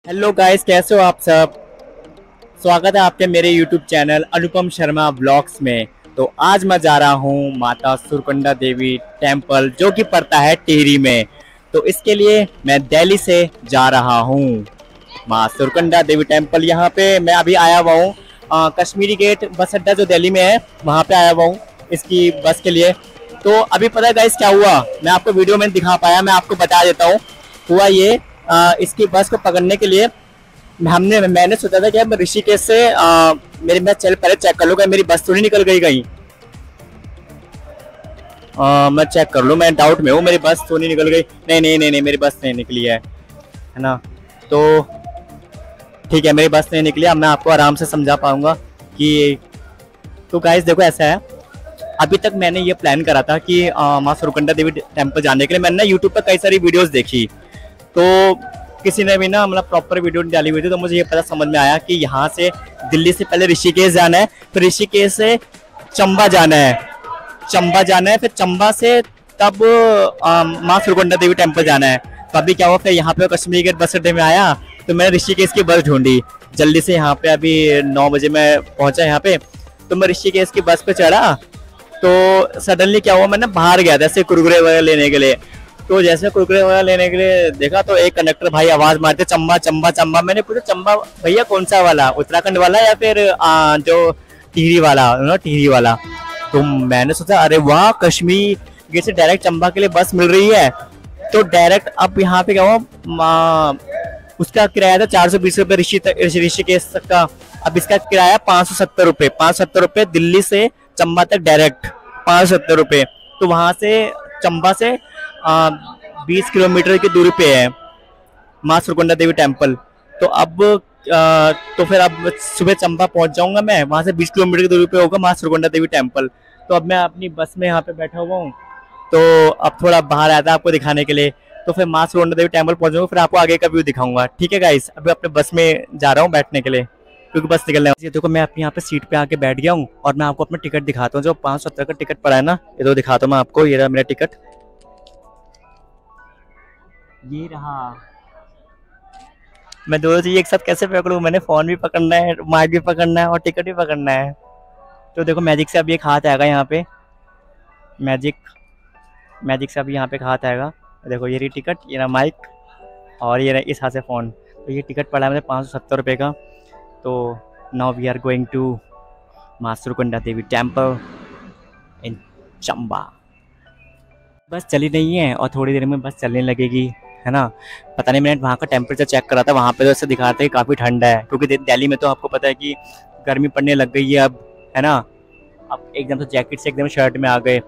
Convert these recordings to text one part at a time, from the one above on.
Hello guys, कैसे हो आप सब। स्वागत है आपके मेरे यूट्यूब चैनल अनुपम शर्मा ब्लॉग्स में। तो आज मैं जा रहा हूँ माता सुरकंडा देवी टेम्पल, जो कि पड़ता है टिहरी में। तो इसके लिए मैं दिल्ली से जा रहा हूँ माँ सुरकंडा देवी टेम्पल। यहाँ पे मैं अभी आया हुआ हूँ कश्मीरी गेट बस अड्डा जो दिल्ली में है, वहाँ पे आया हुआ हूँ इसकी बस के लिए। तो अभी पता है गाइस क्या हुआ, मैं आपको वीडियो में दिखा पाया, मैं आपको बता देता हूँ। हुआ ये, इसकी बस को पकड़ने के लिए मैंने सोचा था कि अब ऋषिकेश से मैं चल पहले चेक कर लूँ मेरी बस तो नहीं निकल गई कहीं। मैं चेक कर लूँ, मैं डाउट में हूँ मेरी बस तो नहीं निकल गई। नहीं नहीं नहीं नहीं, मेरी बस नहीं निकली है ना। तो ठीक है, मेरी बस नहीं निकली। अब मैं आपको आराम से समझा पाऊंगा कि तो गाइस देखो ऐसा है, अभी तक मैंने ये प्लान करा था कि माँ सुरकंडा देवी टेम्पल जाने के लिए मैंने ना यूट्यूब पर कई सारी वीडियोस देखी। तो किसी ने भी ना मतलब प्रॉपर वीडियो डाली हुई थी, तो मुझे ये पता समझ में आया कि यहाँ से दिल्ली से पहले ऋषिकेश जाना है, फिर ऋषिकेश से चंबा जाना है, फिर चंबा से तब माँ सुरकंडा देवी टेम्पल जाना है। तो अभी क्या हुआ, फिर यहाँ पे कश्मीरी गेट बस अड्डे में आया तो मैंने ऋषिकेश की बस ढूंढी जल्दी से। यहाँ पे अभी 9 बजे मैं पहुंचा यहाँ पे, तो मैं ऋषिकेश की बस पे चढ़ा। तो सडनली क्या हुआ, मैं ना बाहर गया था ऐसे कुरकुरे वगैरह लेने के लिए। तो जैसे कुरकुरे वगैरह लेने के लिए देखा तो एक कंडक्टर भाई आवाज मारते चंबा चंबा चंबा। मैंने पूछा चंबा भैया कौन सा वाला, उत्तराखंड वाला या फिर जो टिहरी वाला ना, टिहरी वाला। तो मैंने सोचा अरे वाह, कश्मीर गेट से डायरेक्ट चंबा के लिए बस मिल रही है। तो डायरेक्ट अब यहाँ पे क्या हुआ, उसका किराया था 420 रुपये ऋषिकेश तक का। अब इसका किराया 570 रुपये, 570 रुपये दिल्ली से चंबा तक डायरेक्ट 570 रुपये। तो वहां से चंबा से 20 किलोमीटर की दूरी पे है माँ सुरकंडा देवी टेम्पल। तो अब तो फिर अब सुबह चंबा पहुंच जाऊंगा मैं, वहां से 20 किलोमीटर की दूरी पे होगा माँ सुरकंडा देवी टेम्पल। तो अब मैं अपनी बस में यहाँ पे बैठा हुआ हूँ, तो अब थोड़ा बाहर आया था आपको दिखाने के लिए। तो फिर माँ सुरकंडा देवी टेम्पल पहुंचूंगा, फिर आपको आगे का व्यू दिखाऊंगा। ठीक है गाइस, अभी अपने बस में जा रहा हूँ बैठने के लिए, क्योंकि बस निकलने वाली है। देखो मैं अपनी यहाँ पे सीट पे आके बैठ गया हूँ और मैं आपको अपना टिकट दिखाता हूँ। जो 570 का टिकट पड़ा है ना, ये तो दिखाता हूँ मैं आपको। ये रहा मेरा टिकट, ये रहा। मैं दोनों चीज एक साथ कैसे पकड़ूं, मैंने फोन भी पकड़ना है, माइक भी पकड़ना है और टिकट भी पकड़ना है। तो देखो मैजिक से अभी एक हाथ आएगा यहाँ पे, मैजिक मैजिक से अभी यहाँ पे एक हाथ आएगा। देखो ये रही टिकट, ये रहा माइक और ये रहा इस हाथ से फ़ोन। तो ये टिकट पड़ा है मुझे 570 रुपये का। तो now we are going to Maa Surkanda Devi temple in Chamba. बस चली नहीं है और थोड़ी देर में बस चलने लगेगी, है ना। पता नहीं, मैंने वहाँ का टेम्परेचर चेक करा था, वहाँ पे तो ऐसे दिखा रहा था कि काफ़ी ठंडा है, क्योंकि दिल्ली में तो आपको पता है कि गर्मी पड़ने लग गई है अब, है ना। अब एकदम से जैकेट से एकदम शर्ट में आ गए।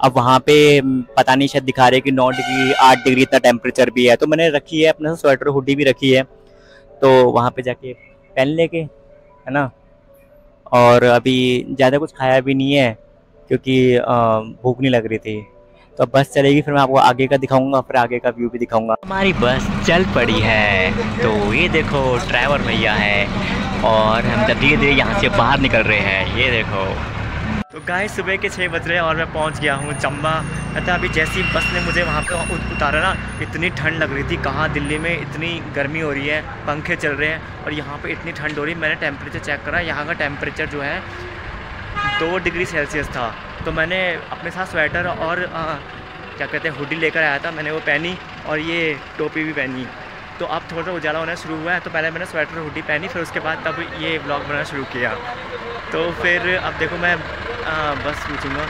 अब वहाँ पे पता नहीं, शायद दिखा रहे कि 9 डिग्री 8 डिग्री इतना टेम्परेचर भी है। तो मैंने रखी है अपने स्वेटर हुडी भी रखी है, तो वहाँ पे जाके पहन लेके, है ना। और अभी ज़्यादा कुछ खाया भी नहीं है, क्योंकि भूख नहीं लग रही थी। तो अब बस चलेगी, फिर मैं आपको आगे का दिखाऊंगा, फिर आगे का व्यू भी दिखाऊंगा। हमारी बस चल पड़ी है, तो ये देखो ड्राइवर भैया है और हम धीरे धीरे यहाँ से बाहर निकल रहे हैं, ये देखो। तो गाइस सुबह के 6 बज रहे हैं और मैं पहुँच गया हूँ चंबा। कहता अभी जैसी बस ने मुझे वहाँ पे उतारा ना, इतनी ठंड लग रही थी। कहाँ दिल्ली में इतनी गर्मी हो रही है, पंखे चल रहे हैं और यहाँ पे इतनी ठंड हो रही है। मैंने टेम्परेचर चेक करा, यहाँ का टेम्परेचर जो है 2 डिग्री सेल्सियस था। तो मैंने अपने साथ स्वेटर और क्या कहते हैं हुडी लेकर आया था, मैंने वो पहनी और ये टोपी भी पहनी। तो अब थोड़ा सा उजाला होना शुरू हुआ है, तो पहले मैंने स्वेटर हुडी पहनी, फिर उसके बाद तब ये ब्लॉग बनाना शुरू किया। तो फिर अब देखो मैं बस पूछूंगा।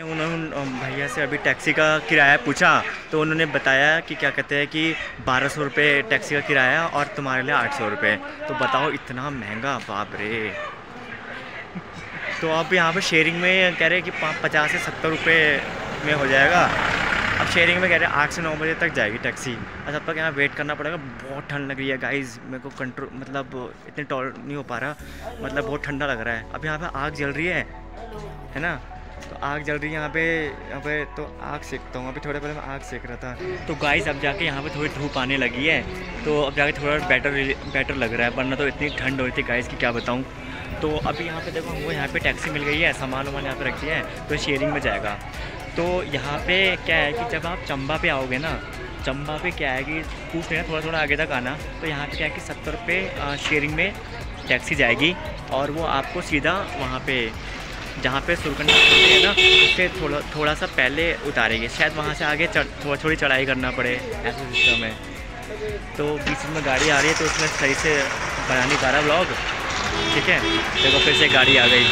उन्होंने भैया से अभी टैक्सी का किराया पूछा, तो उन्होंने बताया कि क्या कहते हैं कि 1200 रुपये टैक्सी का किराया और तुम्हारे लिए 800 रुपये। तो बताओ इतना महंगा, बाप रे। तो अब यहाँ पे शेयरिंग में कह रहे हैं कि 50 से 70 रुपये में हो जाएगा। अब शेयरिंग में कह रहे हैं 8 से 9 बजे तक जाएगी टैक्सी, और तब तक यहाँ वेट करना पड़ेगा। बहुत ठंड लग रही है गाइस, मेरे को कंट्रोल मतलब इतने टॉल नहीं हो पा रहा, मतलब बहुत ठंडा लग रहा है। अब यहाँ पे आग जल रही है ना। तो आग जल रही है यहाँ पे तो आग सेकता हूँ। अभी थोड़े पहले मैं आग सेक रहा था। तो गाइस अब जाके यहाँ पे थोड़ी धूप आने लगी है, तो अब जाके थोड़ा बेटर लग रहा है, वरना तो इतनी ठंड हो रही थी गाइस की क्या बताऊँ। तो अभी यहाँ पे देखो हमको यहाँ पे टैक्सी मिल गई है, सामान वामान यहाँ पे रखी है, तो शेयरिंग में जाएगा। तो यहाँ पे क्या है कि जब आप चंबा पे आओगे ना, चंबा पे क्या है कि पूछ लेना थोड़ा थोड़ा आगे तक आना, तो यहाँ पे क्या है कि 70 रुपये शेयरिंग में टैक्सी जाएगी और वो आपको सीधा वहाँ पे जहाँ पे सुरकंडा है ना उससे थोड़ा सा पहले उतारेगी। शायद वहाँ से आगे थोड़ी चढ़ाई करना पड़े, ऐसा सिस्टम है। तो बीच में गाड़ी आ रही है तो उसमें सही से बना नहीं पा रहा व्लॉग, ठीक है। देखो फिर से गाड़ी आ गई,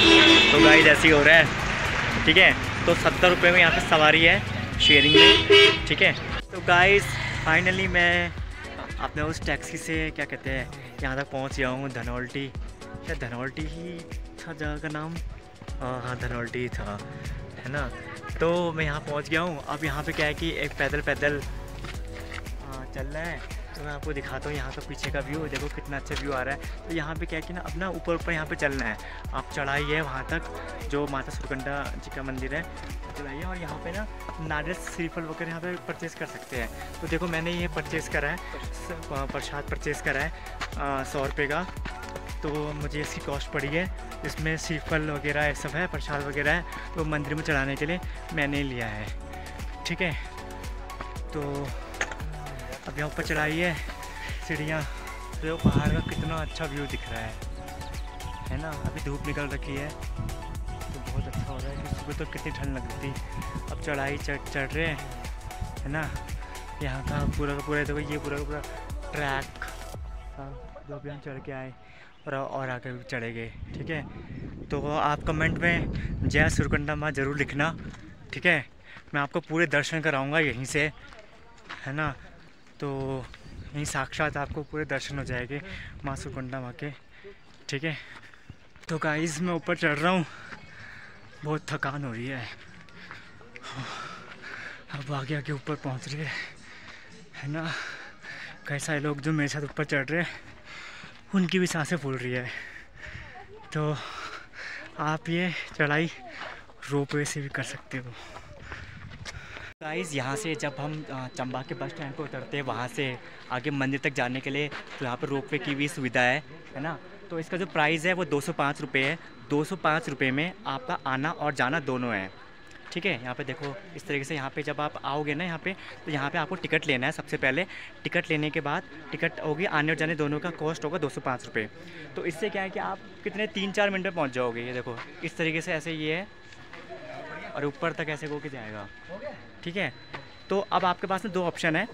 तो गाइस ऐसे ही हो रहा है, ठीक है। तो 70 रुपये में यहाँ पे सवारी है शेयरिंग में, ठीक है। तो गाइस फाइनली मैं अपने उस टैक्सी से क्या कहते हैं यहाँ तक पहुँच गया हूँ, धनौल्टी। क्या धनौल्टी ही था जगह का नाम? हाँ धनौल्टी था, है ना। तो मैं यहाँ पहुँच गया हूँ। अब यहाँ पे क्या है कि एक पैदल चल रहा है, तो मैं आपको दिखाता हूँ यहाँ का पीछे का व्यू। देखो कितना अच्छा व्यू आ रहा है। तो यहाँ पे क्या है कि ना अपना ऊपर यहाँ पे चलना है। आप चढ़ाई है वहाँ तक, जो माता सुरकंडा जी का मंदिर है, चढ़ाइए। और यहाँ पे ना नारियल श्रीफल वगैरह यहाँ पे परचेज़ कर सकते हैं। तो देखो मैंने ये परचेज़ करा है, प्रसाद परचेज़ करा है 100 रुपये का। तो मुझे इसकी कॉस्ट पड़ी है, इसमें श्रीफल वगैरह ये सब है, प्रसाद वगैरह है, तो मंदिर में चढ़ाने के लिए मैंने लिया है, ठीक है। तो अब यहाँ ऊपर चढ़ाई है सीढ़ियाँ, तो पहाड़ का कितना अच्छा व्यू दिख रहा है ना। अभी धूप निकल रखी है तो बहुत अच्छा हो रहा है, कि सुबह तो कितनी ठंड लगती थी। अब चढ़ाई चढ़ रहे हैं, है ना। यहाँ का पूरा का पूरा, देखो ये पूरा का पूरा ट्रैक था जो अभी हम चढ़ के आए और आगे भी चढ़ेंगे, ठीक है। तो आप कमेंट में जय सुरकंडा माँ ज़रूर लिखना, ठीक है। मैं आपको पूरे दर्शन कराऊंगा यहीं से, है ना। तो यहीं साक्षात आपको पूरे दर्शन हो जाएंगे माँ सुरकंडा माँ के, ठीक है। तो गाइस मैं ऊपर चढ़ रहा हूँ, बहुत थकान हो रही है। अब आगे आगे ऊपर पहुँच रही है ना। कई सारे लोग जो मेरे साथ ऊपर चढ़ रहे हैं उनकी भी सांसें फूल रही है। तो आप ये चढ़ाई रोपवे से भी कर सकते हो। गाइस यहाँ से जब हम चंबा के बस स्टैंड पर उतरते हैं, वहाँ से आगे मंदिर तक जाने के लिए तो यहाँ पर रोपवे की भी सुविधा है ना। तो इसका जो प्राइस है वो 205 रुपये है। 205 रुपये में आपका आना और जाना दोनों है, ठीक है। यहाँ पे देखो इस तरीके से, यहाँ पे जब आप आओगे ना यहाँ पे, तो यहाँ पे आपको टिकट लेना है सबसे पहले। टिकट लेने के बाद टिकट होगी, आने और जाने दोनों का कॉस्ट होगा 205 रुपये। तो इससे क्या है कि आप कितने 3-4 मिनट में पहुँच जाओगे। ये देखो इस तरीके से ऐसे ये है और ऊपर तक ऐसे होके जाएगा, ठीक है। तो अब आपके पास में 2 ऑप्शन है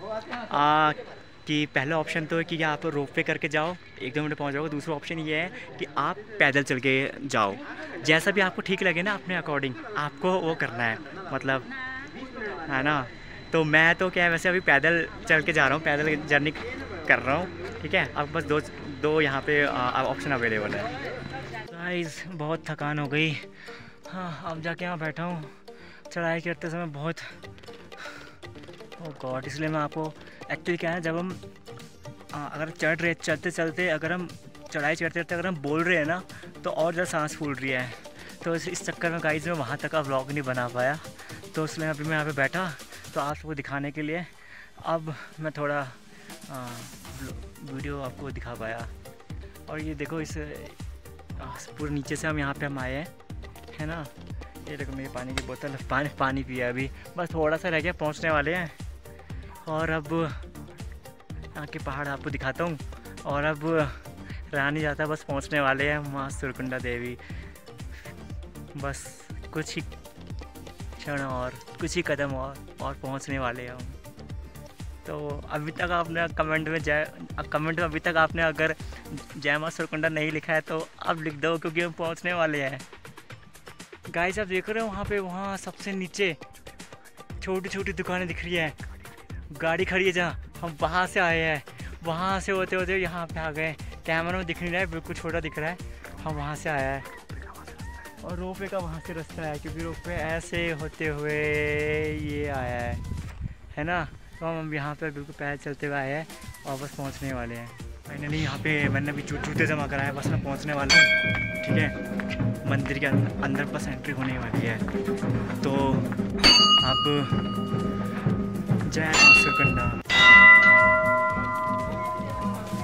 कि पहला ऑप्शन तो है कि आप रोपवे करके जाओ, 1-2 मिनट पहुंच जाओगे। दूसरा ऑप्शन ये है कि आप पैदल चल के जाओ। जैसा भी आपको ठीक लगे ना, अपने अकॉर्डिंग आपको वो करना है, मतलब, है ना। तो मैं तो क्या है वैसे अभी पैदल चल के जा रहा हूँ, पैदल जर्नी कर रहा हूँ, ठीक है। अब बस दो यहाँ पे ऑप्शन अवेलेबल है। गाइस बहुत थकान हो गई, हाँ। अब जाके यहाँ बैठा हूँ, चढ़ाई करते समय बहुत गॉड। इसलिए मैं आपको एक्चुअली क्या है, जब हम अगर चलते चलते अगर हम चढ़ाई चढ़ते चढ़ते अगर हम बोल रहे हैं ना, तो और ज़्यादा सांस फूल रही है। तो इस चक्कर में गाइस मैं वहाँ तक का व्लॉग नहीं बना पाया। तो इसलिए अभी मैं यहाँ पे बैठा तो आप सबको दिखाने के लिए अब मैं थोड़ा वीडियो आपको दिखा पाया। और ये देखो इस पूरे नीचे से हम यहाँ पे हम आए हैं, है ना। ये देखो मेरी पानी की बोतल, पानी पिया अभी, बस थोड़ा सा रह गया, पहुँचने वाले हैं। और अब यहाँ के पहाड़ आपको दिखाता हूँ। और अब रहा नहीं जाता, बस पहुँचने वाले हैं माँ सुरकंडा देवी। बस कुछ ही क्षण और कुछ ही कदम और पहुँचने वाले हैं हम। तो अभी तक आपने कमेंट में अभी तक आपने अगर जय माँ सुरकंडा नहीं लिखा है तो अब लिख दो, क्योंकि हम पहुँचने वाले हैं। गाइस आप देख रहे हो वहाँ सबसे नीचे छोटी छोटी दुकानें दिख रही है, गाड़ी खड़ी है जहाँ हम वहाँ से आए हैं। वहाँ से होते होते यहाँ पे आ गए। कैमरा में दिख नहीं रहा है, बिल्कुल छोटा दिख रहा है, हम वहाँ से आया है। और रोपवे का वहाँ से रास्ता है, क्योंकि रोपवे ऐसे होते हुए ये आया है ना। तो हम यहाँ पे बिल्कुल पैर चलते हुए आए हैं और बस पहुँचने वाले हैं। फाइनली यहाँ पे मैंने अभी जूते जमा कराया, बस मैं पहुँचने वाला हूँ, ठीक है। मंदिर के अंदर बस एंट्री होने वाली है। तो अब जय माँ सुरकंडा,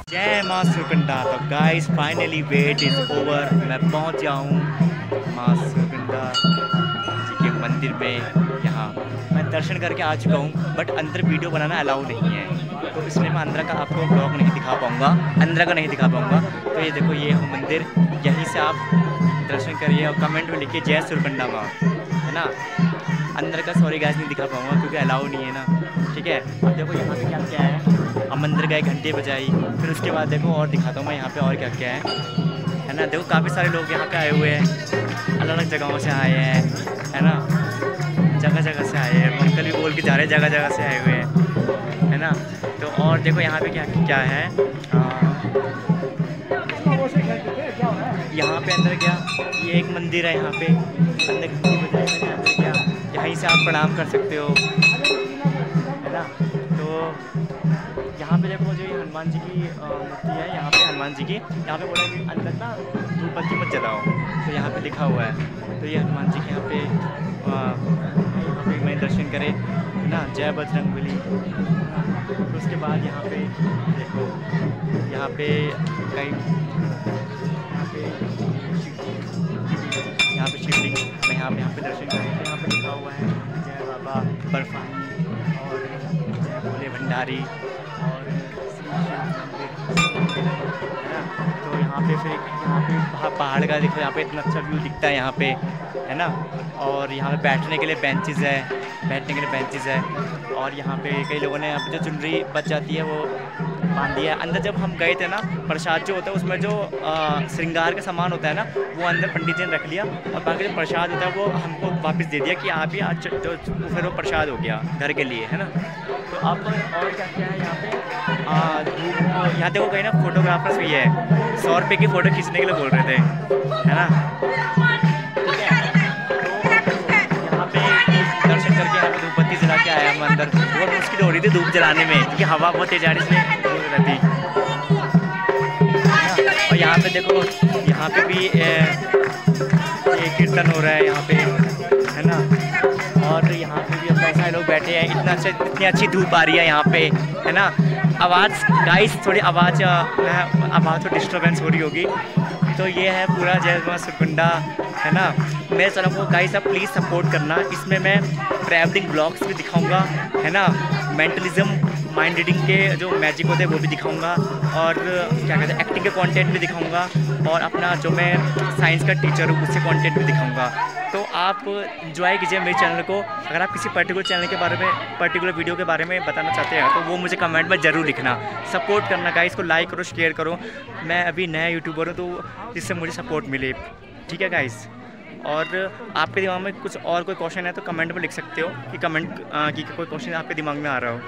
जय माँ सुरकंडा। तो guys finally wait is over, मैं पहुँच गया हूँ माँ सुरकंडा जी के मंदिर में। यहाँ हाँ, मैं दर्शन करके आ चुका हूँ, बट अंदर वीडियो बनाना अलाउ नहीं है, तो इसलिए मैं अंदर का आपको ब्लॉग नहीं दिखा पाऊँगा, अंदर का नहीं दिखा पाऊँगा। तो ये देखो ये है मंदिर, यहीं से आप दर्शन करिए और कमेंट में लिखिए जय सुरकंडा माँ, है ना। अंदर का सॉरी गाइस नहीं दिखा पाऊँगा क्योंकि अलाउ नहीं है ना, ठीक है। अब देखो यहाँ पे क्या क्या है, अब मंदिर गए, घंटे बजाई, फिर उसके बाद देखो और दिखाता हूँ मैं यहाँ पे और क्या क्या है ना। देखो काफ़ी सारे लोग यहाँ पे आए हुए हैं, अलग अलग जगहों से आए हैं, है ना, जगह जगह से आए हैं। अंकल भी बोल के जा रहे हैं जगह जगह से आए हुए हैं, है ना। तो और देखो यहाँ पे क्या क्या है, यहाँ पे अंदर क्या, ये एक मंदिर है यहाँ पे, अंदर घंटी बजाई अंदर क्या, यहीं से आप प्रणाम कर सकते हो, है ना। तो यहाँ पे देखो जो ये हनुमान जी की मूर्ति है, यहाँ पे हनुमान जी की, यहाँ पे बोला कि अंदर ना धूप बत्ती मत जलाओ, तो यहाँ पे लिखा हुआ है। तो ये हनुमान जी के यहाँ पे मैं दर्शन करे, है ना, जय बजरंगबली। तो उसके बाद यहाँ पे देखो, यहाँ पे कई यहाँ पे शिवलिंग, मैं यहाँ पे दर्शन करें, तो यहाँ पे लिखा हुआ है जय बाबा बर्फानी और जय भोले भंडारी और है ना। तो यहाँ पे फिर यहाँ पे पहाड़ का देखो, यहाँ पे इतना अच्छा व्यू दिखता है यहाँ पे, है ना। और यहाँ पे बैठने के लिए बेंचेस है, बैठने के लिए बेंचेस है। और यहाँ पे कई लोगों ने यहाँ पे जो चुनरी बच जाती है वो बांध दिया है। अंदर जब हम गए थे ना, प्रसाद जो होता है उसमें जो श्रृंगार का सामान होता है ना, वो अंदर पंडित जी ने रख लिया, और बाकी जो प्रसाद होता है वो हमको वापस दे दिया कि आप ही आज, तो फिर वो प्रसाद हो गया घर के लिए, है ना। तो अब और क्या क्या है यहाँ पे, यहाँ देखो कहीं ना फोटोग्राफर्स भी है, 100 रुपये की फ़ोटो खींचने के लिए बोल रहे थे, है ना। ठीक है, तो यहाँ पे दर्शन करके यहाँ पे धूप बत्ती जला के आया हम अंदर, बहुत मुश्किल हो रही थी धूप जलाने में क्योंकि हवा बहुत तेज आ रही इसमें रहती। और यहाँ पे देखो, यहाँ पे भी ये कीर्तन हो रहा है यहाँ पे, है ना। और यहाँ पे भी बहुत सारे लोग बैठे हैं, इतनी अच्छी धूप आ रही है यहाँ पे, है ना। आवाज़ गाइस थोड़ी आवाज़ तो डिस्टर्बेंस हो रही होगी। तो ये है पूरा जय मां सुरकंडा, है ना। मेरे चैनल को गाइस आप प्लीज़ सपोर्ट करना, इसमें मैं ट्रैवलिंग ब्लॉग्स भी दिखाऊंगा, है ना, मेंटलिज्म माइंड रीडिंग के जो मैजिक होते हैं वो भी दिखाऊंगा, और क्या कहते हैं एक्टिंग के कंटेंट भी दिखाऊंगा, और अपना जो मैं साइंस का टीचर हूँ उससे कंटेंट भी दिखाऊंगा। तो आप एंजॉय कीजिए मेरे चैनल को। अगर आप किसी पर्टिकुलर चैनल के बारे में, पर्टिकुलर वीडियो के बारे में बताना चाहते हैं तो वो मुझे कमेंट में ज़रूर लिखना, सपोर्ट करना गाइस, इसको लाइक करो, शेयर करो। मैं अभी नया यूट्यूबर हूँ तो जिससे मुझे सपोर्ट मिले, ठीक है गाइस। और आपके दिमाग में कुछ और कोई क्वेश्चन है तो कमेंट में लिख सकते हो कि कोई क्वेश्चन आपके दिमाग में आ रहा हो।